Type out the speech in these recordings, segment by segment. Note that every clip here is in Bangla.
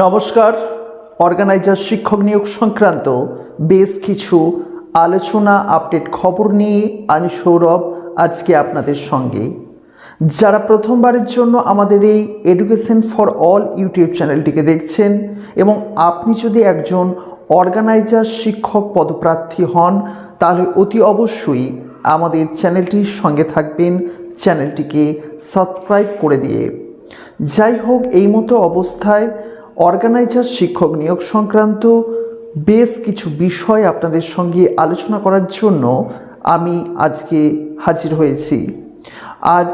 নমস্কার। অর্গানাইজার শিক্ষক নিয়োগ সংক্রান্ত বেশ কিছু আলোচনা আপডেট খবর নিয়ে আমি সৌরভ আজকে আপনাদের সঙ্গে। যারা প্রথমবারের জন্য আমাদের এই এডুকেশন ফর অল ইউটিউব চ্যানেলটিকে দেখছেন এবং আপনি যদি একজন অর্গানাইজার শিক্ষক পদপ্রার্থী হন, তাহলে অতি অবশ্যই আমাদের চ্যানেলটির সঙ্গে থাকবেন, চ্যানেলটিকে সাবস্ক্রাইব করে দিয়ে। যাই হোক, এই মতো অবস্থায় অর্গানাইজার শিক্ষক নিয়োগ সংক্রান্ত বেশ কিছু বিষয় আপনাদের সঙ্গে আলোচনা করার জন্য আমি আজকে হাজির হয়েছি। আজ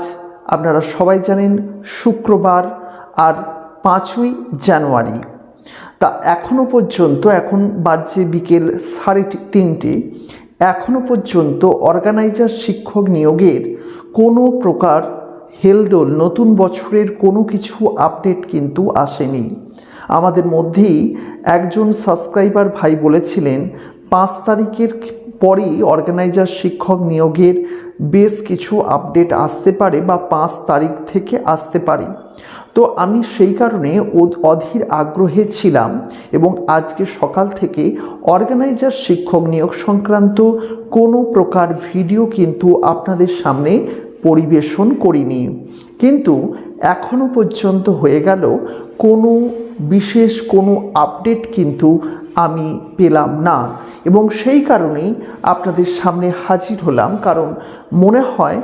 আপনারা সবাই জানেন শুক্রবার আর 5ই জানুয়ারি। তা এখনও পর্যন্ত, এখন বাজে বিকেল 3:30, এখনও পর্যন্ত অর্গানাইজার শিক্ষক নিয়োগের কোনো প্রকার হেলদোল, নতুন বছরের কোনো কিছু আপডেট কিন্তু আসেনি। আমাদের মধ্যেই একজন সাবস্ক্রাইবার ভাই বলেছিলেন 5 তারিখের পরেই অর্গানাইজার শিক্ষক নিয়োগের বেশ কিছু আপডেট আসতে পারে বা 5 তারিখ থেকে আসতে পারে। তো আমি সেই কারণে অধীর আগ্রহে ছিলাম এবং আজকে সকাল থেকে অর্গানাইজার শিক্ষক নিয়োগ সংক্রান্ত কোনো প্রকার ভিডিও কিন্তু আপনাদের সামনে পরিবেশন করিনি। কিন্তু এখনও পর্যন্ত হয়ে গেল কোনো বিশেষ কোনো আপডেট কিন্তু আমি পেলাম না এবং সেই কারণেই আপনাদের সামনে হাজির হলাম। কারণ মনে হয়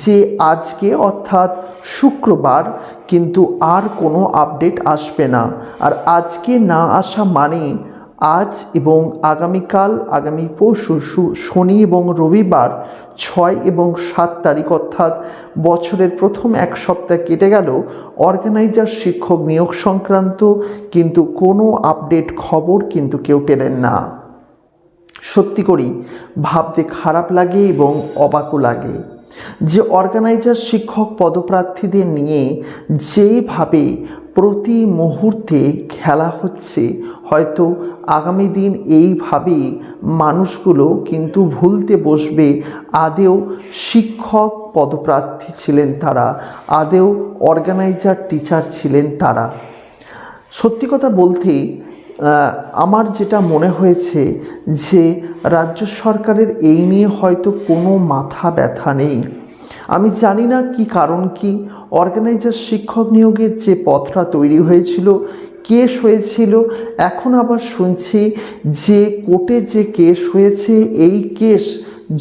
যে আজকে অর্থাৎ শুক্রবার কিন্তু আর কোনো আপডেট আসবে না। আর আজকে না আসা মানে আজ এবং আগামীকাল, আগামী পরশু শনি এবং রবিবার 6 এবং 7 তারিখ অর্থাৎ বছরের প্রথম এক সপ্তাহ কেটে গেল, অর্গানাইজার শিক্ষক নিয়োগ সংক্রান্ত কিন্তু কোনো আপডেট খবর কিন্তু কেউ পেলেন না। সত্যি করেই ভাবতে খারাপ লাগে এবং অবাকও লাগে যে অর্গানাইজার শিক্ষক পদপ্রার্থীদের নিয়ে যেভাবে প্রতি মুহূর্তে খেলা হচ্ছে, হয়তো আগামী দিন এইভাবেই মানুষগুলো কিন্তু ভুলতে বসবে আদেও শিক্ষক পদপ্রার্থী ছিলেন তারা, আদেও অর্গানাইজার টিচার ছিলেন তারা। সত্যি কথা বলতে আমার যেটা মনে হয়েছে যে রাজ্য সরকারের এই নিয়ে হয়তো কোনো মাথা ব্যথা নেই। আমি জানি না কি কারণ, কি অর্গানাইজার শিক্ষক নিয়োগের যে পথটা তৈরি হয়েছিল, কেস হয়েছিল, এখন আবার শুনছি যে কোর্টে যে কেস হয়েছে, এই কেস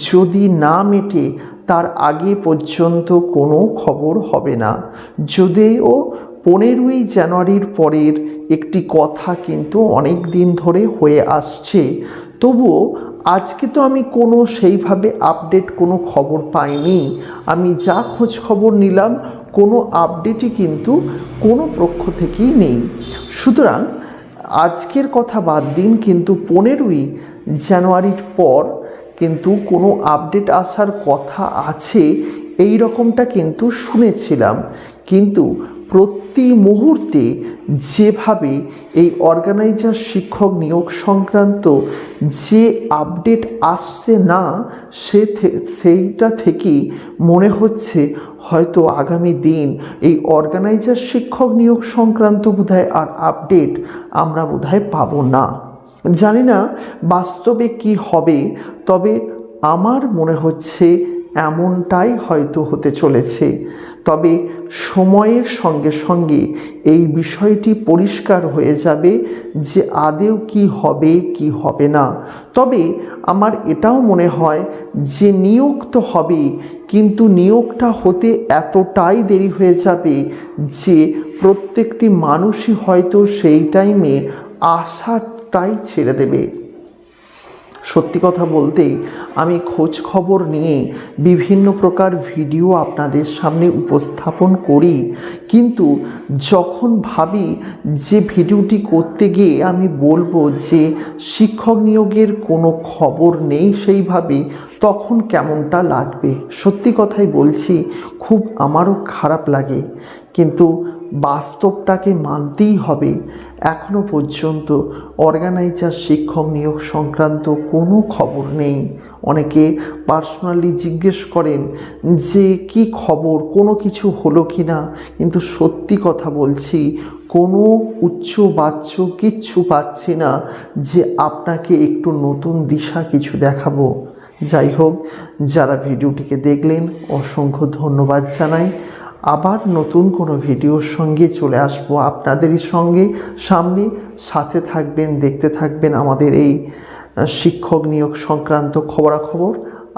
যদি না মেটে তার আগে পর্যন্ত কোনো খবর হবে না। যদিও 15ই জানুয়ারির পরের একটি কথা কিন্তু অনেক দিন ধরে হয়ে আসছে, তবুও আজকে তো আমি কোনো সেইভাবে আপডেট কোনো খবর পাইনি। আমি যা খোঁজ খবর নিলাম, কোনো আপডেটই কিন্তু কোনো পক্ষ থেকেই নেই। সুতরাং আজকের কথা বাদ দিন, কিন্তু 15ই জানুয়ারির পর কিন্তু কোনো আপডেট আসার কথা আছে এই রকমটা কিন্তু শুনেছিলাম। কিন্তু প্রতি মুহূর্তে যেভাবে এই অর্গানাইজার শিক্ষক নিয়োগ সংক্রান্ত যে আপডেট আসছে না, সেইটা থেকেই মনে হচ্ছে হয়তো আগামী দিন এই অর্গানাইজার শিক্ষক নিয়োগ সংক্রান্ত বোধহয় আর আপডেট আমরা বোধহয় পাবো না। জানি না বাস্তবে কি হবে, তবে আমার মনে হচ্ছে এমনটাই হয়তো হতে চলেছে। তবে সময়ের সঙ্গে সঙ্গে এই বিষয়টি পরিষ্কার হয়ে যাবে যে আদেও কি হবে কি হবে না। তবে আমার এটাও মনে হয় যে নিয়োগ তো হবে, কিন্তু নিয়োগটা হতে এতটাই দেরি হয়ে যাবে যে প্রত্যেকটি মানুষই হয়তো সেই টাইমে আশাটাই ছেড়ে দেবে। সত্যি কথা বলতে আমি খোঁজ খবর নিয়ে বিভিন্ন প্রকার ভিডিও আপনাদের সামনে উপস্থাপন করি, কিন্তু যখন ভাবি যে ভিডিওটি করতে গিয়ে আমি বলবো যে শিক্ষক নিয়োগের কোনো খবর নেই সেইভাবে, তখন কেমনটা লাগবে। সত্যি কথাই বলছি, খুব আমারও খারাপ লাগে। কিন্তু বাস্তবটাকে মানতেই হবে। এখনো পর্যন্ত অর্গানাইজার শিক্ষক নিয়োগ সংক্রান্ত কোনো খবর নেই। অনেকে পার্সোনালি জিজ্ঞেস করেন যে কি খবর, কোনো কিছু হলো কি না, কিন্তু সত্যি কথা বলছি, কোনো উচ্চ বাচ্চ কিচ্ছু পাচ্ছি না যে আপনাকে একটু নতুন দিশা কিছু দেখাবো। যাই হোক, যারা ভিডিওটিকে দেখলেন অসংখ্য ধন্যবাদ জানাই। আবার নতুন কোনো ভিডিওর সঙ্গে চলে আসবো আপনাদেরই সঙ্গে সামনে। সাথে থাকবেন, দেখতে থাকবেন আমাদের এই শিক্ষক নিয়োগ সংক্রান্ত খবরাখবর।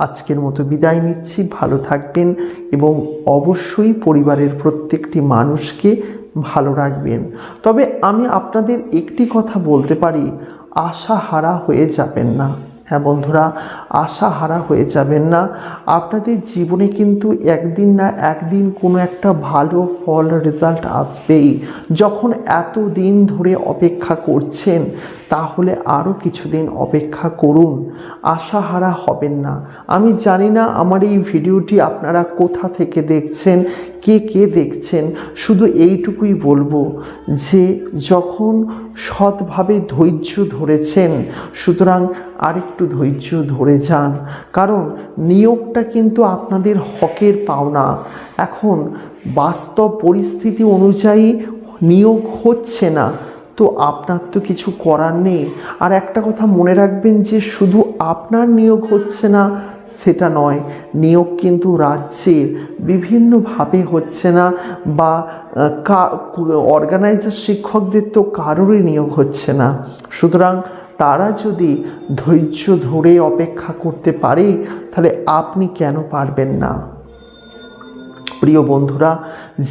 আজকের মতো বিদায় নিচ্ছি। ভালো থাকবেন এবং অবশ্যই পরিবারের প্রত্যেকটি মানুষকে ভালো রাখবেন। তবে আমি আপনাদের একটি কথা বলতে পারি, আশাহারা হয়ে যাবেন না। হ্যাঁ বন্ধুরা, আশাহারা হয়ে যাবেন না। আপনাদের জীবনে কিন্তু একদিন না একদিন কোনো একটা ভালো ফল, রেজাল্ট আসবেই। যখন এত দিন ধরে অপেক্ষা করছেন, তাহলে আরও কিছুদিন অপেক্ষা করুন, আশাহারা হবেন না। আমি জানি না আমার এই ভিডিওটি আপনারা কোথা থেকে দেখছেন, কে কে দেখছেন, শুধু এইটুকুই বলবো যে যখন সৎভাবে ধৈর্য ধরেছেন, সুতরাং আরেকটু ধৈর্য ধরে যান। কারণ নিয়োগটা কিন্তু আপনাদের হকের পাওনা। এখন বাস্তব পরিস্থিতি অনুযায়ী নিয়োগ হচ্ছে না, তো আপনার তো কিছু করার নেই। আর একটা কথা মনে রাখবেন যে শুধু আপনার নিয়োগ হচ্ছে না সেটা নয়, নিয়োগ কিন্তু রাজ্যের বিভিন্নভাবে হচ্ছে না, বা অর্গানাইজার শিক্ষকদের তো কারোরই নিয়োগ হচ্ছে না। সুতরাং তারা যদি ধৈর্য ধরে অপেক্ষা করতে পারে, তাহলে আপনি কেন পারবেন না? প্রিয় বন্ধুরা,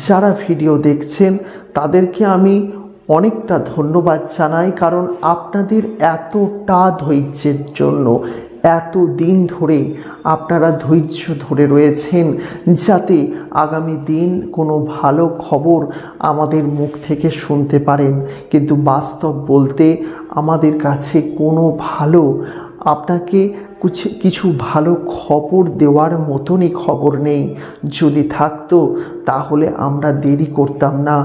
যারা ভিডিও দেখছেন তাদেরকে আমি অনেকটা ধন্যবাদ জানাই, কারণ আপনাদের এতটা ধৈর্যের জন্য, এত দিন ধরে আপনারা ধৈর্য ধরে রয়েছেন যাতে আগামী দিন কোনো ভালো খবর আমাদের মুখ থেকে শুনতে পারেন। কিন্তু বাস্তব বলতে আমাদের কাছে কোনো ভালো, আপনাকে কিছু ভালো খবর দেওয়ার মতনই খবর নেই। যদি থাকতো তাহলে আমরা দেরি করতাম না,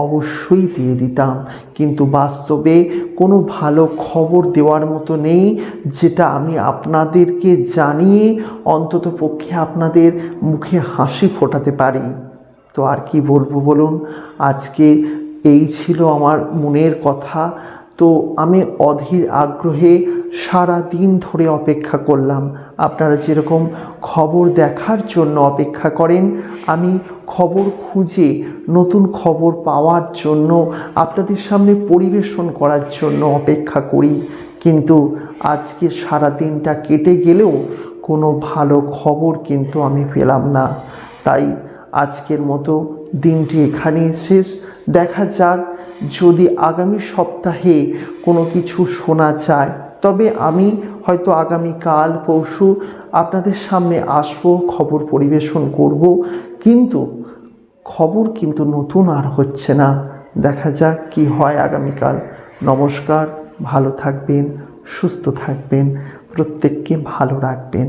অবশ্যই দিয়ে দিতাম। কিন্তু বাস্তবে কোনো ভালো খবর দেওয়ার মতো নেই যেটা আমি আপনাদেরকে জানিয়ে অন্তত পক্ষে আপনাদের মুখে হাসি ফোটাতে পারি। তো আর কি বলবো বলুন, আজকে এই ছিল আমার মনের কথা। তো আমি অধীর আগ্রহে সারা দিন ধরে অপেক্ষা করলাম। আপনারা যেরকম খবর দেখার জন্য অপেক্ষা করেন, আমি খবর খুঁজে নতুন খবর পাওয়ার জন্য, আপনাদের সামনে পরিবেশন করার জন্য অপেক্ষা করি। কিন্তু আজকে সারা দিনটা কেটে গেলেও কোনো ভালো খবর কিন্তু আমি পেলাম না। তাই আজকের মতো দিনটি এখানেই শেষ। দেখা যাক, যদি আগামী সপ্তাহে কোনো কিছু শোনা যায়, তবে আমি হয়তো আগামীকাল পরশু আপনাদের সামনে আসবো, খবর পরিবেশন করব। কিন্তু খবর কিন্তু নতুন আর হচ্ছে না। দেখা যাক কি হয় আগামীকাল। নমস্কার, ভালো থাকবেন, সুস্থ থাকবেন, প্রত্যেককে ভালো রাখবেন।